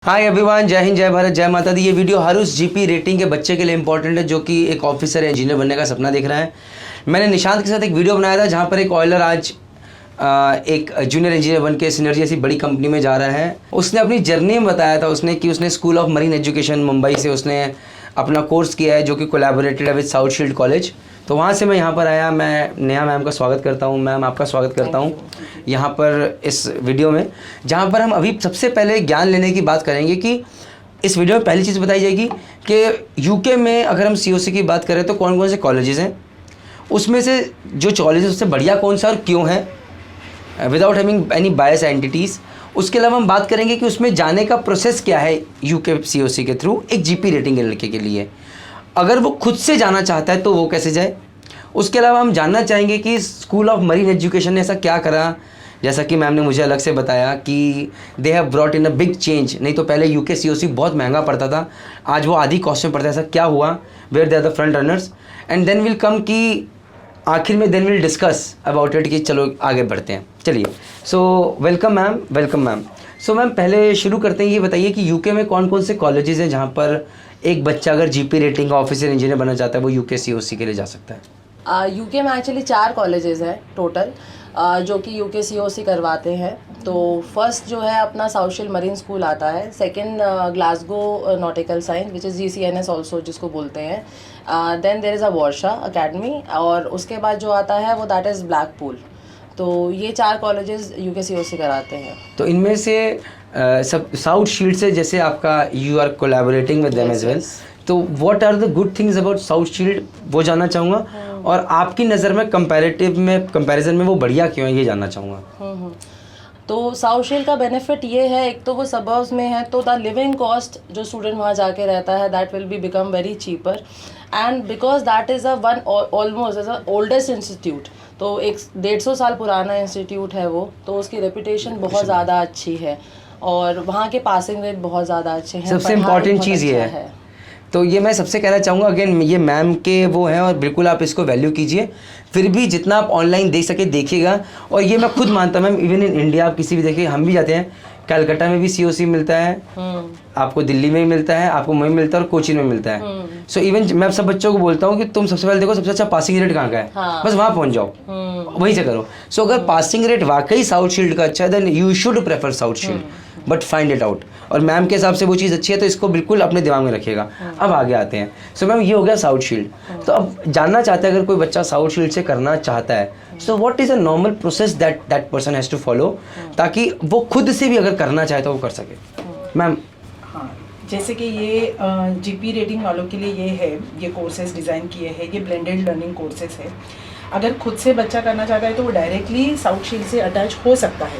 Hi everyone, जय हिंद, जय भारत, जय माता दी। ये वीडियो हर उस जीपी रेटिंग के बच्चे के लिए इंपॉर्टेंट है जो कि एक ऑफिसर या इंजीनियर बनने का सपना देख रहा है। मैंने निशांत के साथ एक वीडियो बनाया था जहाँ पर एक ऑयलर आज एक जूनियर इंजीनियर बन के सिनर्जी ऐसी बड़ी कंपनी में जा रहा है। उसने अपनी जर्नी में बताया था उसने कि उसने school of marine education Mumbai से उसने अपना कोर्स किया है जो कि कोलैबोरेटेड है विद साउथ शील्ड कॉलेज। तो वहाँ से मैं यहाँ पर आया। मैं नेहा मैम का स्वागत करता हूँ। मैम, आपका स्वागत करता हूँ यहाँ पर इस वीडियो में, जहाँ पर हम अभी सबसे पहले ज्ञान लेने की बात करेंगे कि इस वीडियो में पहली चीज़ बताई जाएगी कि यूके में अगर हम सीओसी की बात करें तो कौन कौन से कॉलेजेस हैं, उसमें से जो कॉलेजेस उससे बढ़िया कौन सा और क्यों है, विदाउट हैविंग एनी बायस एंटिटीज़। उसके अलावा हम बात करेंगे कि उसमें जाने का प्रोसेस क्या है यूके सीओसी के थ्रू एक जीपी रेटिंग के लड़के के लिए। अगर वो खुद से जाना चाहता है तो वो कैसे जाए। उसके अलावा हम जानना चाहेंगे कि स्कूल ऑफ मरीन एजुकेशन ने ऐसा क्या करा, जैसा कि मैम ने मुझे अलग से बताया कि they have brought in a big change. नहीं तो पहले यूके सीओसी बहुत महंगा पड़ता था, आज वो आधी कॉस्ट में पड़ता है। ऐसा क्या हुआ, where they are the front runners, and then will come कि आखिर में then will discuss about it कि चलो आगे बढ़ते हैं। चलिए, so welcome ma'am, welcome ma'am. So ma'am, पहले शुरू करते हैं, ये बताइए कि यूके में कौन कौन से कॉलेजेस हैं जहाँ पर एक बच्चा अगर जीपी रेटिंग का ऑफिसर इंजीनियर बनना चाहता है वो यूके सीओसी के लिए जा सकता है। यूके में एक्चुअली 4 कॉलेजेस हैं टोटल जो कि यूके सीओसी करवाते हैं। तो फर्स्ट जो है अपना साउथ शील्ड मरीन स्कूल आता है, second Glasgow nautical science which is GCNS also जिसको बोलते हैं, then there is a Warsaw academy, और उसके बाद जो आता है वो दैट इज़ ब्लैकपूल। तो ये 4 कॉलेजेस यूके सीओसी कराते हैं। तो इनमें से सब साउथ शील्ड से, जैसे आपका you are collaborating with them as well, तो what are the good things about South Shield वो जानना चाहूँगा, और आपकी नज़र में कंपैरिजन में वो बढ़िया क्यों है ये जानना चाहूँगा। तो साउथ शील्ड का बेनिफिट ये है, एक तो वो सबर्ब्स में है तो द लिविंग कॉस्ट जो स्टूडेंट वहाँ जाके रहता है that will be become very cheaper, and because that is a one almost as a oldest institute. तो एक 150 साल पुराना इंस्टीट्यूट है वो, तो उसकी रेपुटेशन बहुत ज़्यादा अच्छी है और वहाँ के पासिंग रेट बहुत ज़्यादा अच्छे हैं। सबसे इम्पॉर्टेंट चीज़ ये है। तो ये मैं सबसे कहना चाहूँगा, अगेन ये मैम के वो हैं और बिल्कुल आप इसको वैल्यू कीजिए। फिर भी जितना आप ऑनलाइन देख सके देखिएगा। और ये मैं खुद मानता हूँ मैम, इवन इन इंडिया आप किसी भी देखिए, हम भी जाते हैं, कलकत्ता में भी सीओसी मिलता है, आपको दिल्ली में भी मिलता है, आपको मुंबई में मिलता है और कोचीन में मिलता है। सो इवन मैं सब बच्चों को बोलता हूँ कि तुम सबसे पहले देखो सबसे अच्छा पासिंग रेट कहाँ का है, बस वहाँ पहुँच जाओ, वहीं से करो। सो अगर पासिंग रेट वाकई साउथ शील्ड का अच्छा है then you should prefer South Shield, but find it out. और मैम के हिसाब से वो चीज़ अच्छी है तो इसको बिल्कुल अपने दिमाग में रखिएगा। अब आगे आते हैं। सो मैम, ये हो गया साउथ शील्ड। तो अब जानना चाहते हैं अगर कोई बच्चा साउथ शील्ड से करना चाहता है, so what is a normal process that person has to follow, ताकि वो खुद से भी अगर करना चाहे तो वो कर सके। मैम, हाँ, जैसे कि ये जीपी रेटिंग वालों के लिए ये कोर्सेज डिज़ाइन किए हैं, ये ब्लेंडेड लर्निंग कोर्सेज है। अगर खुद से बच्चा करना चाहता है तो वो डायरेक्टली साउथ शील्ड से अटैच हो सकता है।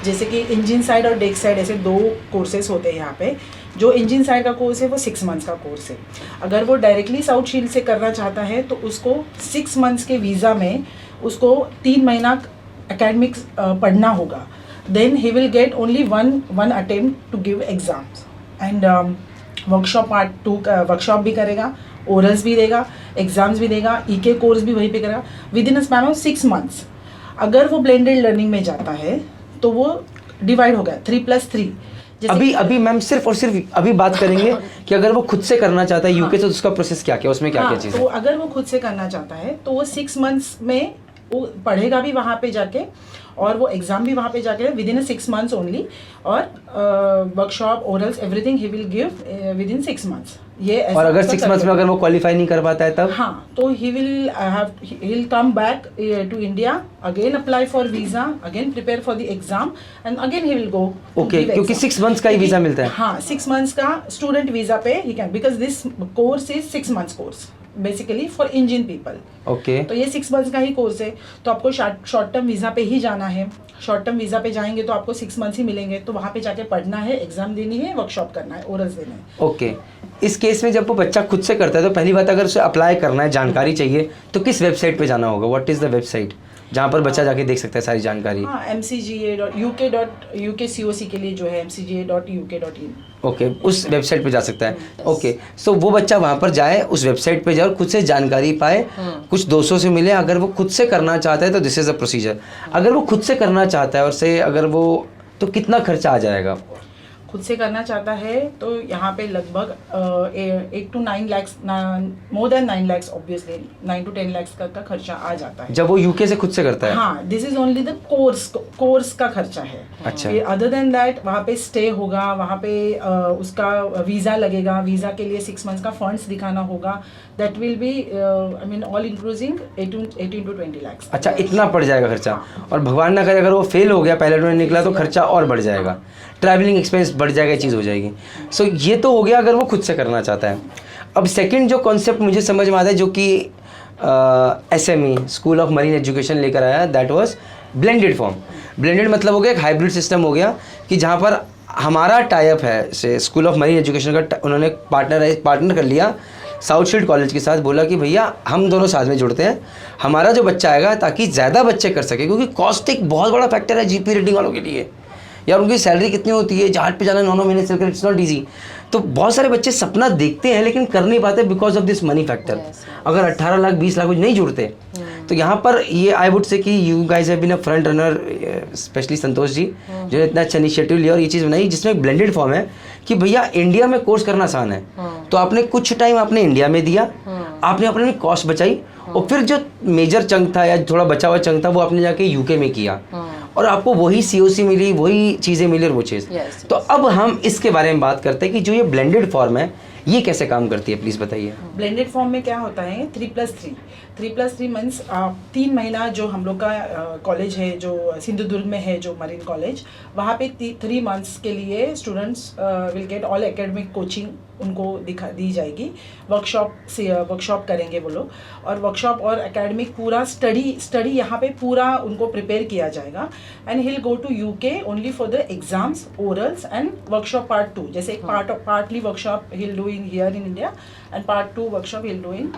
जैसे कि इंजन साइड और डेक साइड ऐसे 2 कोर्सेज होते हैं यहाँ पे। जो इंजन साइड का कोर्स है वो 6 मंथ्स का कोर्स है। अगर वो डायरेक्टली साउथ शील्ड से करना चाहता है तो उसको 6 मंथ्स के वीज़ा में उसको 3 महीना एकेडमिक्स पढ़ना होगा। Then he will get only one attempt to give exams, and workshop part 2 workshop भी करेगा, ओरल्स भी देगा, एग्जाम्स भी देगा, ईके कोर्स भी वहीं पे करेगा with in a span of 6 months. अगर वो ब्लेंडेड लर्निंग में जाता है तो वो डिवाइड हो गया 3+3। अभी मैम सिर्फ और सिर्फ अभी बात करेंगे कि अगर वो खुद से करना चाहता है यूके तो उसका प्रोसेस क्या क्या, उसमें क्या क्या चीज़ है। तो अगर वो खुद से करना चाहता है तो वो 6 मंथ्स में वो पढ़ेगा भी वहाँ पे जाके, और वो एग्ज़ाम भी वहाँ पे जाके विद इन 6 मंथ्स ओनली, और workshop orals everything he will give with in 6 months. ये और अगर 6 मंथ्स में अगर वो क्वालिफाई नहीं कर पाता है तब, हाँ, तो he will come back to India, again apply for visa, again prepare for the exam, and again he will go to okay, give क्योंकि exam. 6 मंथ्स का ही वीज़ा मिलता है। हाँ, 6 मंथ्स का स्टूडेंट वीज़ा पे he can, because this course is 6 months course basically for engine people. Okay, तो ये 6 months का ही कोर्स है। तो आपको शॉर्ट टर्म वीज़ा पे ही जाना है। शॉर्ट टर्म वीज़ा पे जाएंगे तो आपको 6 मंथ्स ही मिलेंगे, तो वहाँ पे जाके पढ़ना है, एग्जाम देनी है, वर्कशॉप करना है, ओरल्स देना है। ओके। इस केस में जब वो बच्चा खुद से करता है तो पहली बात, अगर उसे अप्लाई करना है, जानकारी चाहिए, तो किस वेबसाइट पे जाना होगा, व्हाट इज़ द वेबसाइट जहाँ पर बच्चा जाके देख सकता है सारी जानकारी। हाँ, mcga.uk COC के लिए जो है mcga.uk.in। ओके, उस वेबसाइट पे जा सकता है। ओके, सो वो बच्चा वहाँ पर जाए, उस वेबसाइट पे जाए और खुद से जानकारी पाए, कुछ दोस्तों से मिले। अगर वो खुद से करना चाहता है तो दिस इज़ अ प्रोसीजर। अगर वो खुद से करना चाहता है और से अगर वो, तो कितना खर्चा आ जाएगा? खुद से करना चाहता है तो यहाँ पे लगभग 8 to 9 lakhs, more than 9 lakhs obviously 9 to 10 lakhs का खर्चा आ जाता है जब वो यूके से खुद से करता है। हाँ, this is only the course का खर्चा है। अच्छा। अदर देन दैट वहाँ पे स्टे होगा, वहाँ पे उसका वीज़ा लगेगा, वीज़ा के लिए 6 months का फंड्स दिखाना होगा, that will be I mean all including 18 to 20 lakhs। अच्छा, इतना पड़ जाएगा खर्चा। और भगवान ना करे अगर वो फेल हो गया पायलट में निकला तो खर्चा और बढ़ जाएगा, ट्रैवलिंग एक्सपेंस बढ़ जाएगा, ये चीज़ हो जाएगी। सो ये तो हो गया अगर वो खुद से करना चाहता है। अब सेकंड जो कॉन्सेप्ट मुझे समझ में आता है जो कि SME school of marine education लेकर आया, that was blended form. Blended मतलब हो गया एक हाइब्रिड सिस्टम हो गया कि जहाँ पर हमारा टाइप है से स्कूल ऑफ मरीन एजुकेशन का, उन्होंने पार्टनर कर लिया साउथ शील्ड कॉलेज के साथ, बोला कि भैया हम दोनों साथ में जुड़ते हैं, हमारा जो बच्चा आएगा ताकि ज़्यादा बच्चे कर सके, क्योंकि कॉस्ट एक बहुत बड़ा फैक्टर है GP रेटिंग वालों के लिए। यार उनकी सैलरी कितनी होती है, जहाज पे जाना 9 महीने से, इट्स नॉट ईजी। तो बहुत सारे बच्चे सपना देखते हैं लेकिन कर नहीं पाते because of this money factor. अगर 18 लाख 20 लाख नहीं जुड़ते तो यहाँ पर ये आई वुड से कि you guys have been a front runner, especially Santosh ji जो इतना अच्छा इनिशिएटिव लिया और ये चीज़ बनाई जिसमें ब्लेंडेड फॉर्म है कि भैया इंडिया में कोर्स करना आसान है। तो आपने कुछ टाइम आपने इंडिया में दिया, आपने अपने कॉस्ट बचाई और फिर जो मेजर चंक था या थोड़ा बचा हुआ चंक था वो आपने जाके यूके में किया और आपको वही COC मिली, वही चीज़ें मिली और वो चीज़। तो अब हम इसके बारे में बात करते हैं कि जो ये ब्लेंडेड फॉर्म है ये कैसे काम करती है, प्लीज़ बताइए। ब्लेंडेड फॉर्म में क्या होता है 3+3 मंथ्स 3 महीना जो हम लोग का कॉलेज है जो सिंधुदुर्ग में है जो मरीन कॉलेज, वहाँ पे 3 months के लिए students will get all academic coaching उनको दी जाएगी। वर्कशॉप करेंगे वो लोग और वर्कशॉप और एकेडमिक पूरा स्टडी यहाँ पे पूरा उनको प्रिपेयर किया जाएगा। And he will go to UK only for the exams, orals and workshop part 2। जैसे एक partly workshop he will do in here in India and part 2 workshop he will do in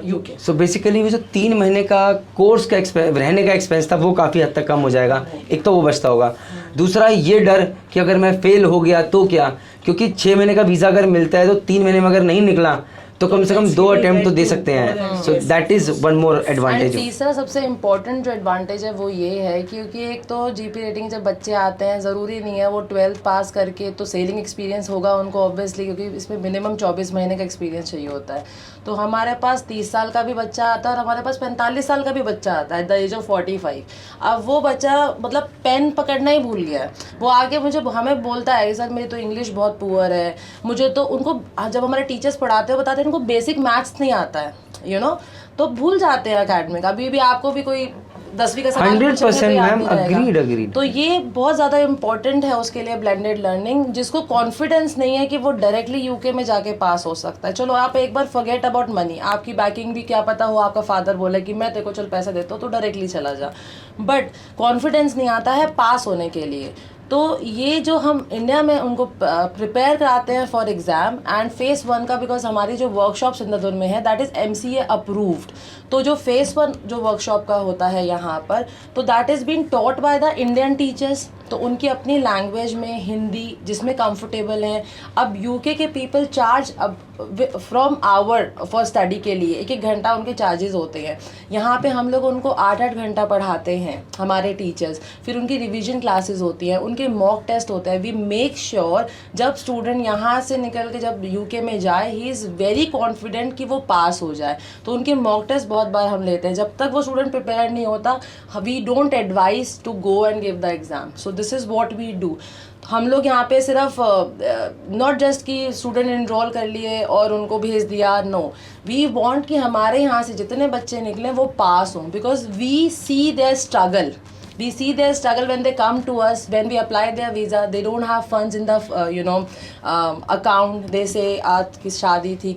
UK. So basically वो जो 3 महीने का course का रहने का expense था वो काफ़ी हद तक कम हो जाएगा, एक तो वो बचता होगा। दूसरा ये डर कि अगर मैं फेल हो गया तो क्या, क्योंकि 6 महीने का वीज़ा अगर मिलता है तो 3 महीने में अगर नहीं निकला तो कम से कम 2 अटेम्प्ट तो दे सकते हैं। So that is one more advantage. तीसरा सबसे इम्पोर्टेंट जो एडवांटेज है वो ये है क्योंकि एक तो GP रेटिंग जब बच्चे आते हैं ज़रूरी नहीं है वो 12th पास करके तो सेलिंग एक्सपीरियंस होगा उनको ऑब्वियसली, क्योंकि इसमें मिनिमम 24 महीने का एक्सपीरियंस चाहिए होता है। तो हमारे पास 30 साल का भी बच्चा आता है और हमारे पास 45 साल का भी बच्चा आता है एट द एज ऑफ 45। अब वो बच्चा मतलब पेन पकड़ना ही भूल गया है, वो आके हमें बोलता है सर मेरी तो इंग्लिश बहुत पुअर है, मुझे तो उनको जब हमारे टीचर्स पढ़ाते हैं बताते हैं उनको बेसिक मैथ्स नहीं आता है, यू नो, तो भूल जाते हैं अकेडमिक। अभी भी आपको भी कोई 10वीं का सवाल 100% मैम, अग्रीड। तो ये बहुत ज़्यादा इम्पोर्टेंट है उसके लिए ब्लेंडेड लर्निंग, जिसको कॉन्फिडेंस नहीं है कि वो डायरेक्टली यूके में जाके पास हो सकता है। चलो आप एक बार फॉरगेट अबाउट मनी, आपकी बैकिंग भी क्या पता हो, आपका फादर बोले कि मैं तेरे को चल पैसे देता हूँ तो डायरेक्टली चला जा, बट कॉन्फिडेंस नहीं आता है पास होने के लिए। तो ये जो हम इंडिया में उनको प्रिपेयर कराते हैं फॉर एग्ज़ाम एंड फेस 1 का, बिकॉज हमारी जो वर्कशॉप सिंधुदुर्ग में है दैट इज़ MCA अप्रूव्ड, तो जो फेस 1 जो वर्कशॉप का होता है यहाँ पर तो that is been taught by the Indian teachers, तो उनकी अपनी लैंग्वेज में हिंदी जिसमें कंफर्टेबल हैं। अब यूके के पीपल चार्ज अब फ्रॉम आवर फॉर स्टडी के लिए 1-1 घंटा उनके चार्जेस होते हैं। यहाँ पे हम लोग उनको 8-8 घंटा पढ़ाते हैं हमारे टीचर्स, फिर उनकी रिवीजन क्लासेस होती हैं, उनके मॉक टेस्ट होते हैं। वी मेक श्योर जब स्टूडेंट यहाँ से निकल के जब यूके में जाए ही इज़ वेरी कॉन्फिडेंट कि वो पास हो जाए। तो उनके मॉक टेस्ट बहुत बार हम लेते हैं, जब तक वो स्टूडेंट प्रिपेयर नहीं होता we don't advise to go and give the exam. So this is what we do. हम लोग यहाँ पे सिर्फ नॉट जस्ट कि स्टूडेंट एनरोल कर लिए और उनको भेज दिया, नो, वी वांट कि हमारे यहाँ से जितने बच्चे निकले वो पास हों, because we see their struggle. We see their struggle when they come to us, when we apply their visa, they don't have funds in the account. They say आज की शादी थी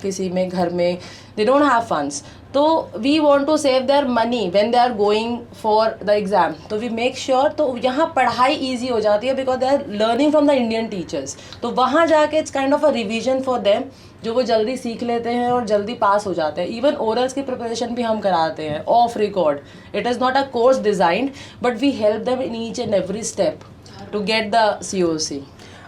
किसी में घर में, they don't have funds. तो we want to save their money when they are going for the exam. तो we make sure तो यहाँ पढ़ाई easy हो जाती है because they are learning from the Indian teachers. तो वहाँ जाके it's kind of a revision for them, जो वो जल्दी सीख लेते हैं और जल्दी पास हो जाते हैं। इवन ओरल्स की प्रिपरेशन भी हम कराते हैं off record. It is not a course designed but we help them in each and every step to get the COC।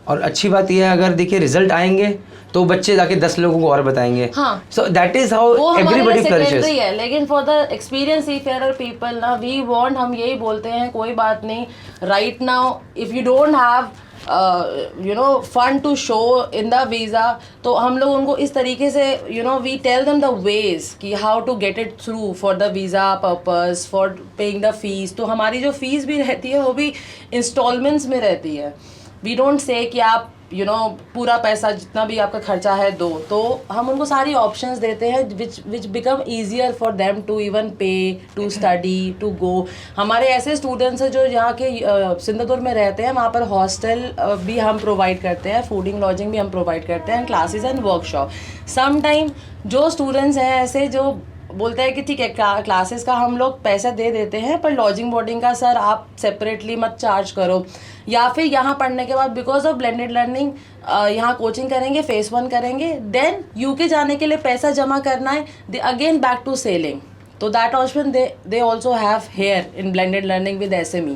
और अच्छी बात यह है अगर देखिए रिजल्ट आएंगे तो बच्चे जाके 10 लोगों को और बताएंगे। हाँ, so that is how everybody flourishes है। लेकिन for the experience seafarer people ना वी वांट, हम यही बोलते हैं कोई बात नहीं, right now if you don't have fund to show in the visa, तो हम लोग उनको इस तरीके से we tell them the ways कि how to get it through for the visa purpose, for paying the fees. तो हमारी जो फीस भी रहती है वो भी इंस्टॉलमेंट्स में रहती है। वी डोंट से कि आप पूरा पैसा जितना भी आपका खर्चा है दो, तो हम उनको सारी ऑप्शंस देते हैं which become easier for them to even pay, to study, to go. हमारे ऐसे स्टूडेंट्स हैं जो यहाँ के सिंधुदुर्ग में रहते हैं, वहाँ पर हॉस्टल भी हम प्रोवाइड करते हैं, फूडिंग लॉजिंग भी हम प्रोवाइड करते हैं, classes and workshop. Some time जो स्टूडेंट्स हैं ऐसे जो बोलते हैं कि ठीक है क्लासेस का हम लोग पैसा दे देते हैं, पर लॉजिंग बोर्डिंग का सर आप सेपरेटली मत चार्ज करो। या फिर यहाँ पढ़ने के बाद बिकॉज ऑफ ब्लेंडेड लर्निंग यहाँ कोचिंग करेंगे, फेस 1 करेंगे, देन यूके जाने के लिए पैसा जमा करना है, they again back to sailing. तो that option they also have here in blended learning with SME।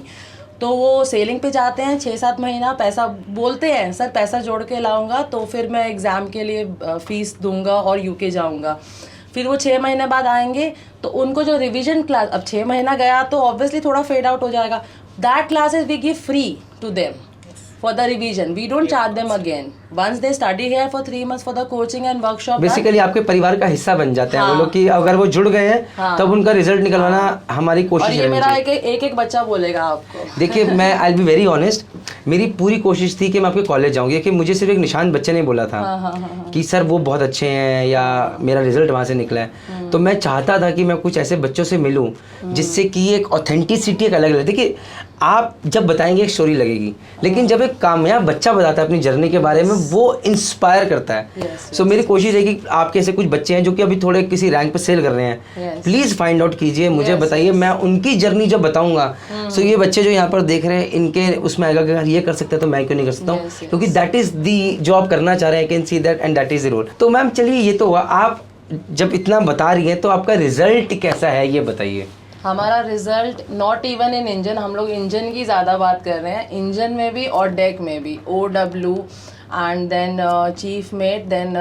तो वो सेलिंग पे जाते हैं 6-7 महीना, पैसा बोलते हैं सर पैसा जोड़ के लाऊंगा तो फिर मैं एग्ज़ाम के लिए फ़ीस दूंगा और यूके जाऊंगा। फिर वो 6 महीने बाद आएंगे तो उनको जो रिवीजन क्लास, अब 6 महीना गया तो ऑब्वियसली थोड़ा फेड आउट हो जाएगा, that classes we give free to them for the revision. We don't charge them again. Once they study here for 3 months for the coaching and workshop. Basically आपके परिवार का हिस्सा बन जाते हैं हाँ, वो लोग, कि अगर वो जुड़ गए हैं हाँ, तब उनका रिजल्ट निकलवाना हमारी कोशिश और ये मेरा एक बच्चा बोलेगा आपको। देखिए मैं I will be very honest, मेरी पूरी कोशिश थी कि मैं आपके कॉलेज जाऊँगी, कि मुझे सिर्फ एक निशांत बच्चे ने बोला था कि सर वो बहुत अच्छे हैं या मेरा रिजल्ट वहाँ से निकला है। तो मैं चाहता था कि मैं कुछ ऐसे बच्चों से मिलूं जिससे कि एक ऑथेंटिसिटी एक अलग लगे। देखिए आप जब बताएंगे एक स्टोरी लगेगी, लेकिन जब एक कामयाब बच्चा बताता है अपनी जर्नी के बारे में, वो इंस्पायर करता है। सो मेरी कोशिश है कि आपके ऐसे कुछ बच्चे हैं जो कि अभी थोड़े किसी रैंक पे सेल कर रहे हैं, प्लीज़ फाइंड आउट कीजिए, मुझे बताइए, मैं उनकी जर्नी जब बताऊंगा सो ये बच्चे जो यहाँ पर देख रहे हैं इनके उसमें आएगा कि अगर ये कर सकते हैं तो मैं क्यों नहीं कर सकता हूँ, क्योंकि दैट इज़ दी जो आप करना चाह रहे हैं, can see that and that is the role. तो मैम चलिए ये तो हुआ, आप जब इतना बता रही हैं तो आपका रिजल्ट कैसा है ये बताइए। हमारा result not even in engine, हम लोग इंजन की ज़्यादा बात कर रहे हैं, इंजन में भी और डेक में भी, OW and then chief mate, then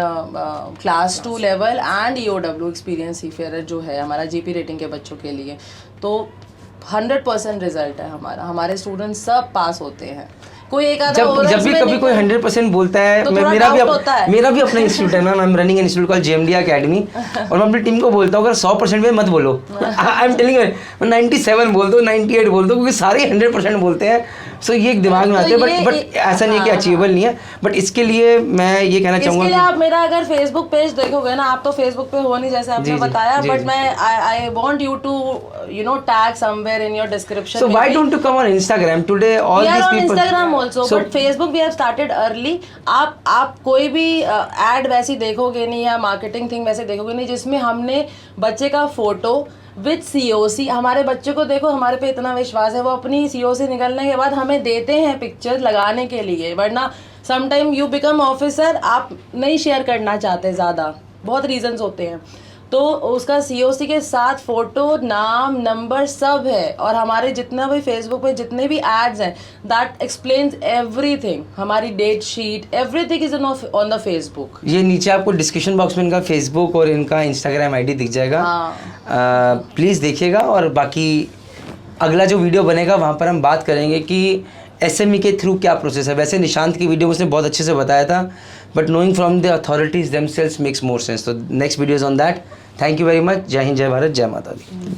class 2 level and EOW experience seafarer जो है हमारा GP रेटिंग के बच्चों के लिए, तो 100% रिजल्ट है हमारा। हमारे स्टूडेंट सब पास होते हैं, कोई एक आधा जब भी कभी कोई 100% बोलता है, तो मेरा भी अपना इंस्टीट्यूट है ना, I am running an institute called JMD academy, और मैं अपनी टीम को बोलता हूँ अगर 100% में मत बोलो, आई एम टेलिंग यू 97 बोल दो, 98 बोल दो, क्योंकि सारे 100% बोलते हैं। सो ये एक दिमाग में आते हैं, बट ऐसा नहीं है कि अचीवेबल नहीं है, बट इसके लिए मैं ये कहना चाहूँगा इसके लिए आप मेरा अगर फेसबुक पेज देखोगे ना, आप तो फेसबुक पे हो नहीं जैसे आपने बताया, बट मैं I want you to tag somewhere in your description. So why don't you come on Instagram today, all this people Instagram also, but Facebook we have started early. आप कोई भी एड वैसी देखोगे नहीं या मार्केटिंग थिंग वैसे देखोगे नहीं जिसमें हमने बच्चे का फोटो विद COC, हमारे बच्चे को देखो, हमारे पे इतना विश्वास है, वो अपनी COC निकलने के बाद हमें देते हैं पिक्चर लगाने के लिए, वरना समटाइम यू बिकम ऑफिसर, आप नहीं शेयर करना चाहते ज़्यादा, बहुत रीजंस होते हैं, तो उसका COC के साथ फोटो, नाम, नंबर सब है, और हमारे जितना भी फेसबुक पे जितने भी एड्स हैं दैट एक्सप्लेन्स एवरीथिंग, हमारी date sheet everything is on the Facebook. ये नीचे आपको डिस्क्रिप्शन बॉक्स में इनका फेसबुक और इनका Instagram ID दिख जाएगा, प्लीज़ देखिएगा। और बाकी अगला जो वीडियो बनेगा वहाँ पर हम बात करेंगे कि SME के थ्रू क्या प्रोसेस है। वैसे निशांत की वीडियो में उसने बहुत अच्छे से बताया था, but knowing from the authorities themselves makes more sense. तो next video is on that. Thank you very much. Jai Hind, जय भारत, जय माता दी।